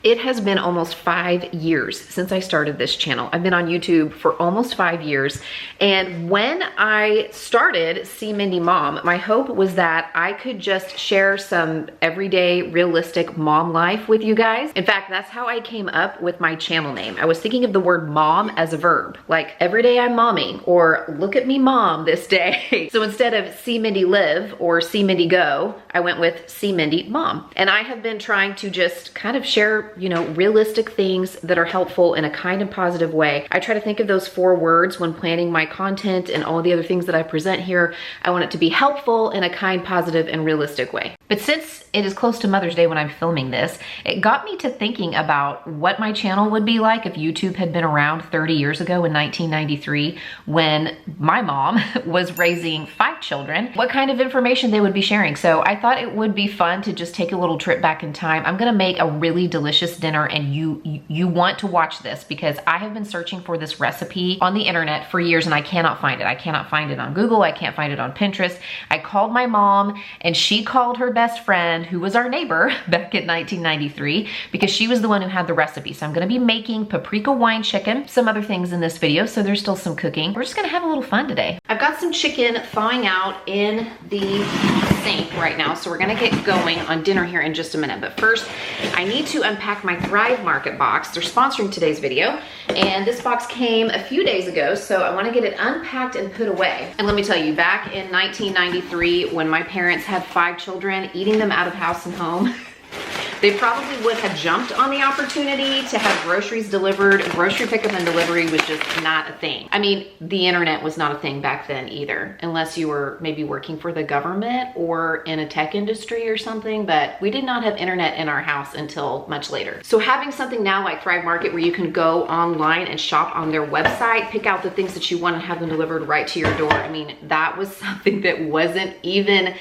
It has been almost 5 years since I started this channel. I've been on YouTube for almost 5 years. And when I started See Mindy Mom, my hope was that I could just share some everyday, realistic mom life with you guys. In fact, that's how I came up with my channel name. I was thinking of the word mom as a verb, like every day I'm momming, or look at me mom this day. So instead of See Mindy Live or See Mindy Go, I went with See Mindy Mom. And I have been trying to just kind of share, you know, realistic things that are helpful in a kind and positive way. I try to think of those 4 words when planning my content and all the other things that I present here. I want it to be helpful in a kind, positive, and realistic way. But since it is close to Mother's Day when I'm filming this, it got me to thinking about what my channel would be like if YouTube had been around 30 years ago in 1993 when my mom was raising 5 children, what kind of information they would be sharing. So I thought it would be fun to just take a little trip back in time. I'm gonna make a really delicious dinner and you want to watch this because I have been searching for this recipe on the internet for years and I cannot find it. I cannot find it on Google. I can't find it on Pinterest. I called my mom and she called her best friend who was our neighbor back in 1993 because she was the one who had the recipe. So I'm gonna be making paprika wine chicken, some other things in this video, so there's still some cooking. We're just gonna have a little fun today. I've got some chicken thawing out in the sink right now, so we're gonna get going on dinner here in just a minute. But first, I need to unpack my Thrive Market box. They're sponsoring today's video, and this box came a few days ago, so I wanna get it unpacked and put away. And let me tell you, back in 1993, when my parents had 5 children, eating them out of house and home, they probably would have jumped on the opportunity to have groceries delivered. Grocery pickup and delivery was just not a thing. I mean, the internet was not a thing back then either, unless you were maybe working for the government or in a tech industry or something, but we did not have internet in our house until much later. So having something now like Thrive Market where you can go online and shop on their website, pick out the things that you want and have them delivered right to your door. I mean, that was something that wasn't even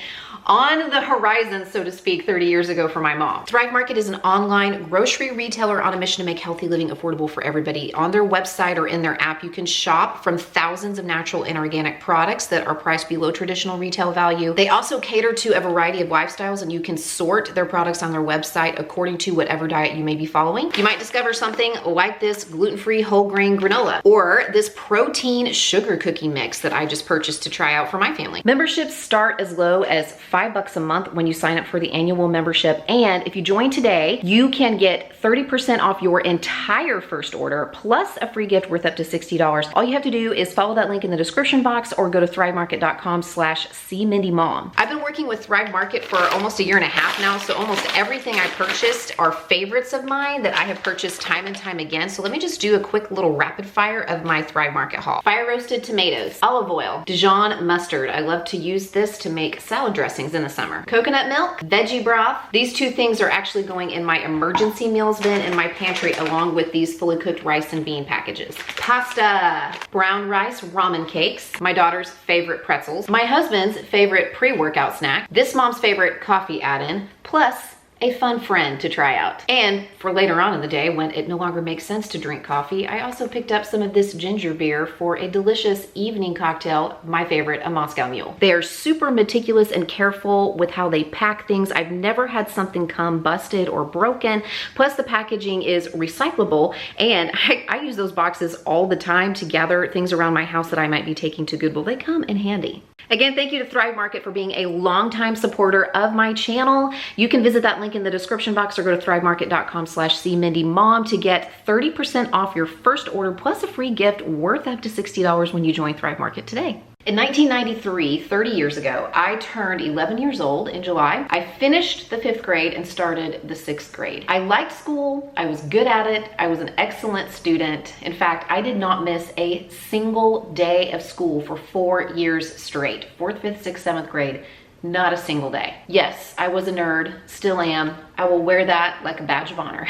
on the horizon, so to speak, 30 years ago for my mom. Thrive Market is an online grocery retailer on a mission to make healthy living affordable for everybody. On their website or in their app, you can shop from thousands of natural and organic products that are priced below traditional retail value. They also cater to a variety of lifestyles, and you can sort their products on their website according to whatever diet you may be following. You might discover something like this gluten-free whole grain granola or this protein sugar cookie mix that I just purchased to try out for my family. Memberships start as low as $5 a month when you sign up for the annual membership. And if you join today, you can get 30% off your entire first order plus a free gift worth up to $60. All you have to do is follow that link in the description box or go to thrivemarket.com/SeeMindyMom. I've been working with Thrive Market for almost a year and a half now, so almost everything I purchased are favorites of mine that I have purchased time and time again. So let me just do a quick little rapid fire of my Thrive Market haul. Fire roasted tomatoes, olive oil, Dijon mustard. I love to use this to make salad dressings in the summer. Coconut milk, veggie broth. These 2 things are actually going in my emergency meals bin in my pantry along with these fully cooked rice and bean packages. Pasta, brown rice, ramen cakes, my daughter's favorite pretzels, my husband's favorite pre-workout snack, this mom's favorite coffee add-in, plus a fun friend to try out. And for later on in the day when it no longer makes sense to drink coffee, I also picked up some of this ginger beer for a delicious evening cocktail, my favorite, a Moscow Mule. They are super meticulous and careful with how they pack things. I've never had something come busted or broken. Plus the packaging is recyclable, and I use those boxes all the time to gather things around my house that I might be taking to Goodwill. They come in handy. Again, thank you to Thrive Market for being a longtime supporter of my channel. You can visit that link in the description box or go to thrivemarket.com/SeeMindyMom to get 30% off your first order plus a free gift worth up to $60 when you join Thrive Market today. In 1993, 30 years ago, I turned 11 years old in July. I finished the 5th grade and started the 6th grade. I liked school, I was good at it, I was an excellent student. In fact, I did not miss a single day of school for 4 years straight. 4th, 5th, 6th, 7th grade. Not a single day. Yes, I was a nerd, still am. I will wear that like a badge of honor.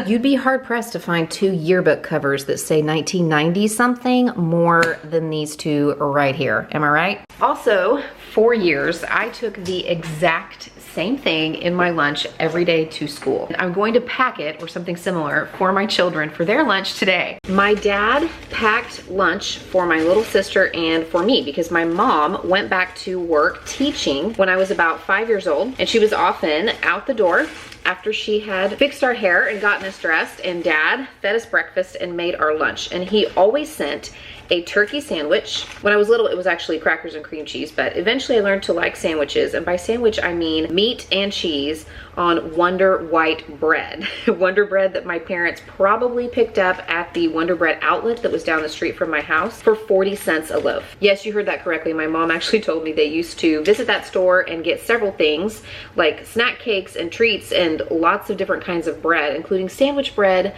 You'd be hard pressed to find 2 yearbook covers that say 1990 something more than these 2 right here. Am I right? Also, 4 years, I took the exact same thing in my lunch every day to school. I'm going to pack it or something similar for my children for their lunch today. My dad packed lunch for my little sister and for me because my mom went back to work teaching when I was about 5 years old, and she was often out the door after she had fixed our hair and gotten us dressed, and Dad fed us breakfast and made our lunch. And he always sent a turkey sandwich. When I was little, it was actually crackers and cream cheese, but eventually I learned to like sandwiches. And by sandwich, I mean meat and cheese on Wonder White bread. Wonder bread that my parents probably picked up at the Wonder Bread outlet that was down the street from my house for 40 cents a loaf. Yes, you heard that correctly. My mom actually told me they used to visit that store and get several things like snack cakes and treats and lots of different kinds of bread, including sandwich bread,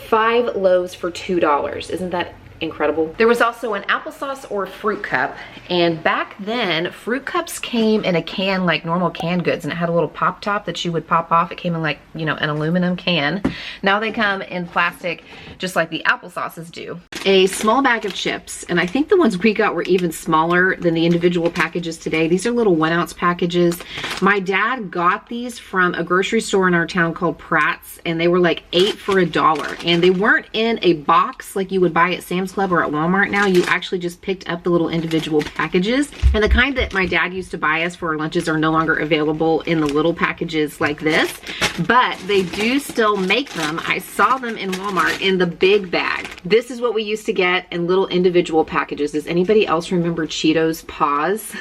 5 loaves for $2. Isn't that incredible? There was also an applesauce or fruit cup, and back then fruit cups came in a can like normal canned goods, and it had a little pop top that you would pop off. It came in like, you know, an aluminum can. Now they come in plastic just like the applesauces do. A small bag of chips, and I think the ones we got were even smaller than the individual packages today. These are little 1 ounce packages. My dad got these from a grocery store in our town called Pratt's, and they were like 8 for $1, and they weren't in a box like you would buy at Sam's Club or at Walmart now. You actually just picked up the little individual packages, and the kind that my dad used to buy us for our lunches are no longer available in the little packages like this, but they do still make them. I saw them in Walmart in the big bag. This is what we used to get in little individual packages. Does anybody else remember Cheetos Paws?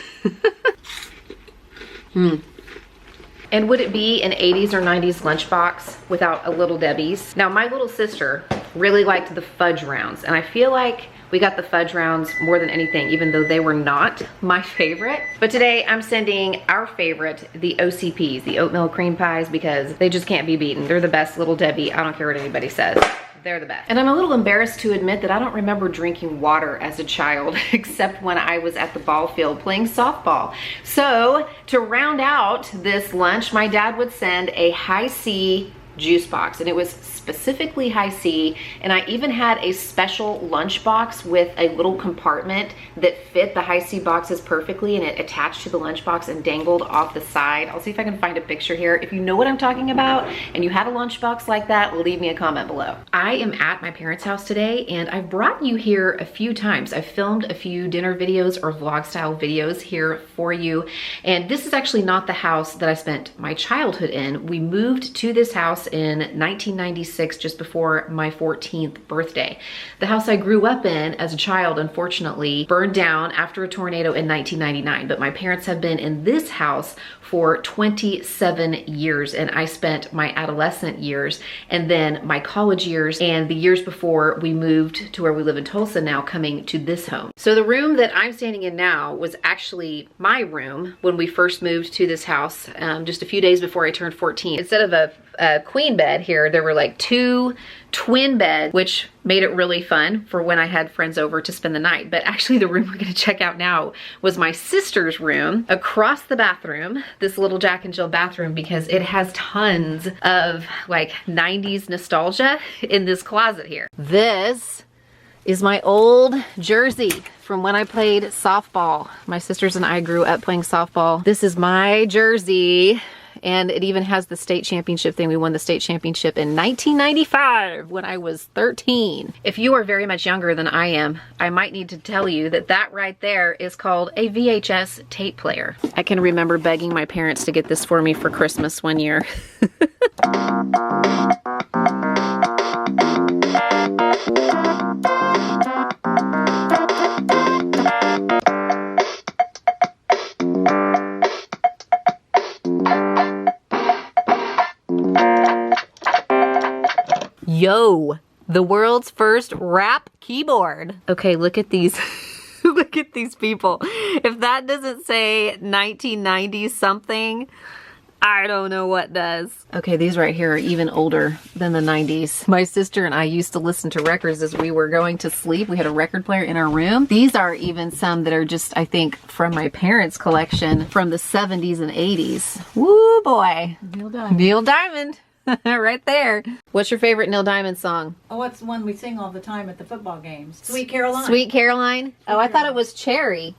And would it be an 80s or 90s lunchbox without a Little Debbie's? Now, my little sister really liked the fudge rounds, and I feel like we got the fudge rounds more than anything, even though they were not my favorite. But today I'm sending our favorite, the OCPs, the oatmeal cream pies, because they just can't be beaten. They're the best, Little Debbie. I don't care what anybody says. They're the best. And I'm a little embarrassed to admit that I don't remember drinking water as a child, except when I was at the ball field playing softball. So to round out this lunch, my dad would send a high C juice box, and it was specifically high C, and I even had a special lunch box with a little compartment that fit the high C boxes perfectly, and it attached to the lunch box and dangled off the side. I'll see if I can find a picture here. If you know what I'm talking about and you had a lunch box like that, leave me a comment below. I am at my parents' house today, and I've brought you here a few times. I've filmed a few dinner videos or vlog style videos here for you, and this is actually not the house that I spent my childhood in. We moved to this house in 1996, just before my 14th birthday. The house I grew up in as a child, unfortunately, burned down after a tornado in 1999, but my parents have been in this house for 27 years, and I spent my adolescent years and then my college years and the years before we moved to where we live in Tulsa now, coming to this home. So the room that I'm standing in now was actually my room when we first moved to this house, just a few days before I turned 14. Instead of a queen bed here, there were like 2 twin beds, which made it really fun for when I had friends over to spend the night. But actually the room we're gonna check out now was my sister's room across the bathroom, this little Jack and Jill bathroom, because it has tons of like 90s nostalgia in this closet here. This is my old jersey from when I played softball. My sisters and I grew up playing softball. This is my jersey, and it even has the state championship thing. We won the state championship in 1995 when I was 13. If you are very much younger than I am, I might need to tell you that that right there is called a VHS tape player. I can remember begging my parents to get this for me for Christmas one year. Yo, the world's first rap keyboard. Okay, look at these. Look at these people. If that doesn't say 1990 something, I don't know what does. Okay, these right here are even older than the 90s. My sister and I used to listen to records as we were going to sleep. We had a record player in our room. These are even some that are just, I think, from my parents' collection from the 70s and 80s. Woo boy. Neil Diamond. Neil Diamond. Right there. What's your favorite Neil Diamond song? Oh, it's one we sing all the time at the football games. Sweet Caroline. Sweet Caroline? Oh, I thought it was Cherry.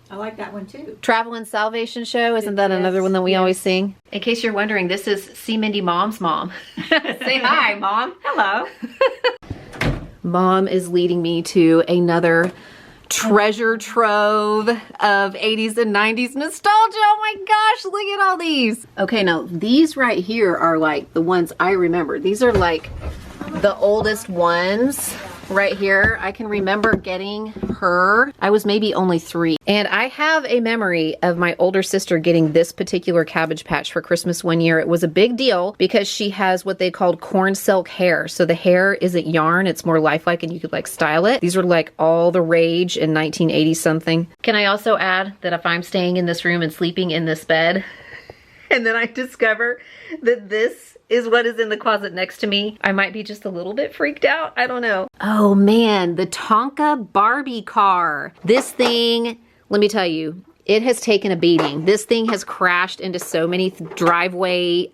I like that one too. Travel and Salvation Show, isn't that another one that we always sing? In case you're wondering, this is See Mindy Mom's mom. Say hi, Mom. Hello. Mom is leading me to another treasure trove of 80s and 90s nostalgia. Oh my gosh, look at all these. Okay, now these right here are like the ones I remember. These are like the oldest ones right here. I can remember getting her. I was maybe only 3. And I have a memory of my older sister getting this particular Cabbage Patch for Christmas one year. It was a big deal because she has what they called corn silk hair. So the hair isn't yarn, it's more lifelike and you could like style it. These were like all the rage in 1980 something. Can I also add that if I'm staying in this room and sleeping in this bed, and then I discover that this is what is in the closet next to me, I might be just a little bit freaked out. I don't know. Oh man, the Tonka Barbie car. This thing, let me tell you, it has taken a beating. This thing has crashed into so many driveway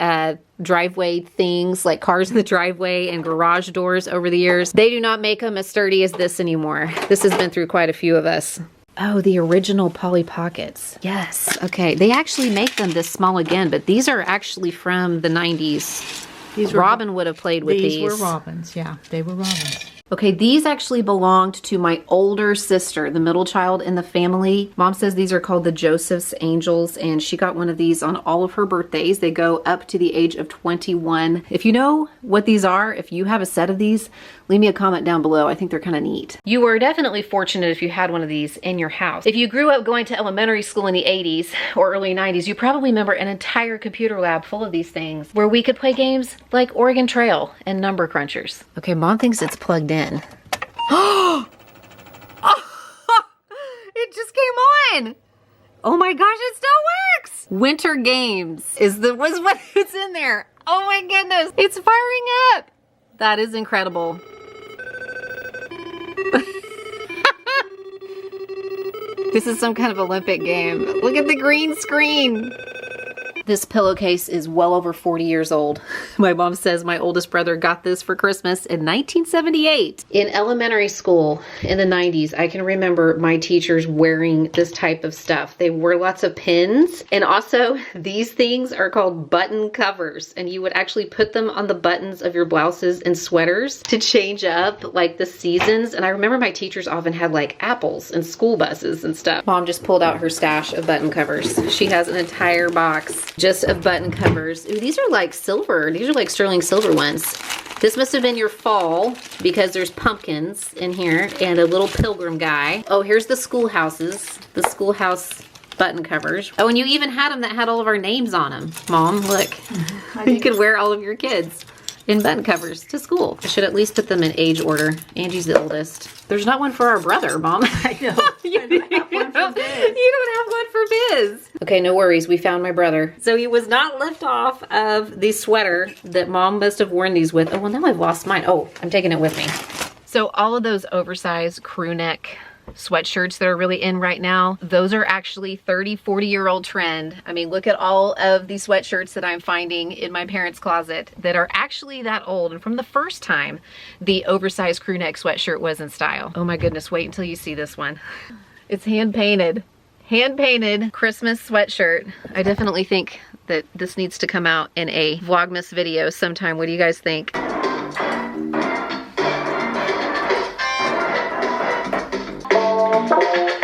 things, like cars in the driveway and garage doors over the years. They do not make them as sturdy as this anymore. This has been through quite a few of us. Oh, the original Polly Pockets. Yes, okay. They actually make them this small again, but these are actually from the 90s. Robin would have played with these. These were Robins, yeah. They were Robins. Okay, these actually belonged to my older sister, the middle child in the family. Mom says these are called the Joseph's Angels, and she got one of these on all of her birthdays. They go up to the age of 21. If you know what these are, if you have a set of these, leave me a comment down below. I think they're kind of neat. You were definitely fortunate if you had one of these in your house. If you grew up going to elementary school in the 80s or early 90s, you probably remember an entire computer lab full of these things where we could play games like Oregon Trail and Number Crunchers. Okay, Mom thinks it's plugged in. Oh, it just came on. Oh my gosh, it still works. Winter Games was what it's in there. Oh my goodness, it's firing up. That is incredible. This is some kind of Olympic game. Look at the green screen. This pillowcase is well over 40 years old. My mom says my oldest brother got this for Christmas in 1978. In elementary school in the 90s, I can remember my teachers wearing this type of stuff. They wore lots of pins, and also these things are called button covers, and you would actually put them on the buttons of your blouses and sweaters to change up like the seasons. And I remember my teachers often had like apples and school buses and stuff. Mom just pulled out her stash of button covers. She has an entire box just of button covers. Ooh, these are like silver. These are like sterling silver ones. This must have been your fall because there's pumpkins in here and a little pilgrim guy. Oh, here's the schoolhouses. The schoolhouse button covers. Oh, and you even had them that had all of our names on them. Mom, look. You could wear all of your kids in button covers to school. I should at least put them in age order. Angie's the oldest. There's not one for our brother, Mom. I know. You don't have one for Biz. Okay, no worries. We found my brother. So he was not left off of the sweater that Mom must have worn these with. Oh, well, now I've lost mine. Oh, I'm taking it with me. So all of those oversized crew neck sweatshirts that are really in right now, those are actually 30, 40-year-old trend. I mean, look at all of these sweatshirts that I'm finding in my parents' closet that are actually that old. And from the first time the oversized crew neck sweatshirt was in style. Oh my goodness, wait until you see this one. It's hand-painted. Hand-painted Christmas sweatshirt. I definitely think that this needs to come out in a Vlogmas video sometime. What do you guys think?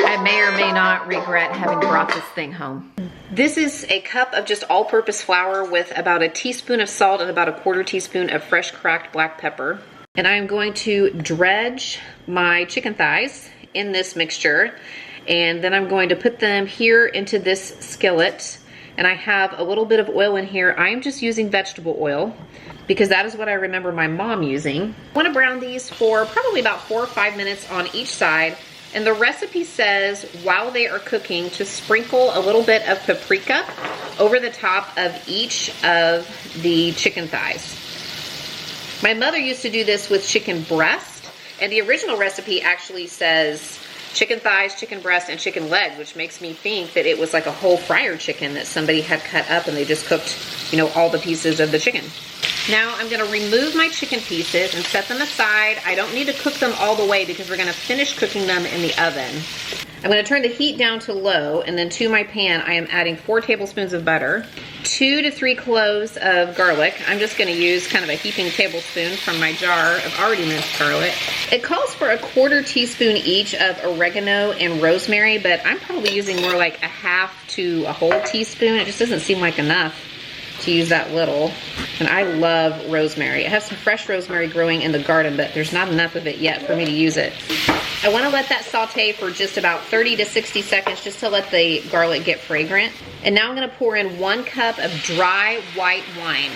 I may or may not regret having brought this thing home. This is a cup of just all-purpose flour with about a teaspoon of salt and about a quarter teaspoon of fresh cracked black pepper. And I'm going to dredge my chicken thighs in this mixture. And then I'm going to put them here into this skillet. And I have a little bit of oil in here. I'm just using vegetable oil because that is what I remember my mom using. I want to brown these for probably about 4 or 5 minutes on each side. And the recipe says while they are cooking to sprinkle a little bit of paprika over the top of each of the chicken thighs. My mother used to do this with chicken breast, and the original recipe actually says chicken thighs, chicken breast, and chicken leg, which makes me think that it was like a whole fryer chicken that somebody had cut up and they just cooked, you know, all the pieces of the chicken. Now I'm gonna remove my chicken pieces and set them aside. I don't need to cook them all the way because we're gonna finish cooking them in the oven. I'm gonna turn the heat down to low, and then to my pan I am adding 4 tablespoons of butter, 2 to 3 cloves of garlic. I'm just gonna use kind of a heaping tablespoon from my jar of already minced garlic. It calls for a 1/4 teaspoon each of oregano and rosemary, but I'm probably using more like a 1/2 to a whole teaspoon. It just doesn't seem like enough to use that little. And I love rosemary. I have some fresh rosemary growing in the garden, but there's not enough of it yet for me to use it. I wanna let that saute for just about 30 to 60 seconds just to let the garlic get fragrant. And now I'm gonna pour in 1 cup of dry white wine.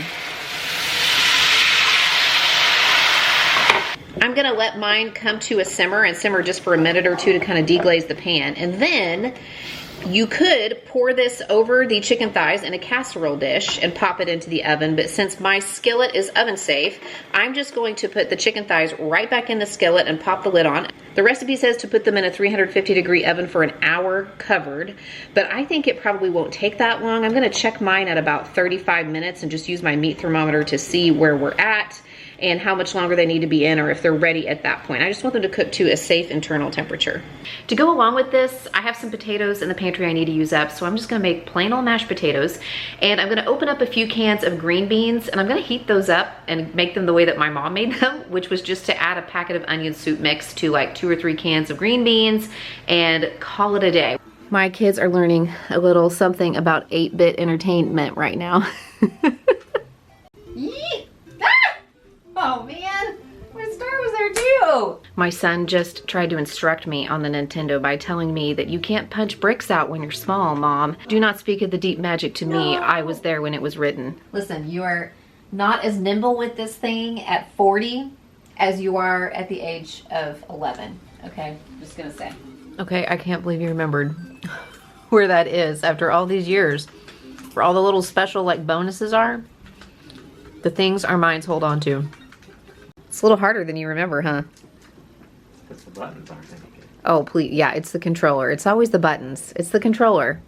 I'm gonna let mine come to a simmer and simmer just for a minute or 2 to kind of deglaze the pan. And then you could pour this over the chicken thighs in a casserole dish and pop it into the oven, but since my skillet is oven safe, I'm just going to put the chicken thighs right back in the skillet and pop the lid on. The recipe says to put them in a 350-degree oven for an hour covered, but I think it probably won't take that long. I'm gonna check mine at about 35 minutes and just use my meat thermometer to see where we're at and how much longer they need to be in or if they're ready at that point. I just want them to cook to a safe internal temperature. To go along with this, I have some potatoes in the pantry I need to use up, so I'm just gonna make plain old mashed potatoes, and I'm gonna open up a few cans of green beans, and I'm gonna heat those up and make them the way that my mom made them, which was just to add a packet of onion soup mix to like 2 or 3 cans of green beans and call it a day. My kids are learning a little something about 8-bit entertainment right now. Oh man, my star was there too. My son just tried to instruct me on the Nintendo by telling me that you can't punch bricks out when you're small, Mom. Do not speak of the deep magic to me. I was there when it was written. Listen, you are not as nimble with this thing at 40 as you are at the age of 11. Okay, just gonna say. Okay, I can't believe you remembered where that is after all these years. Where all the little special like bonuses are. The things our minds hold on to. It's a little harder than you remember, huh? Because the buttons aren't any good. Oh, please. Yeah, it's the controller. It's always the buttons. It's the controller.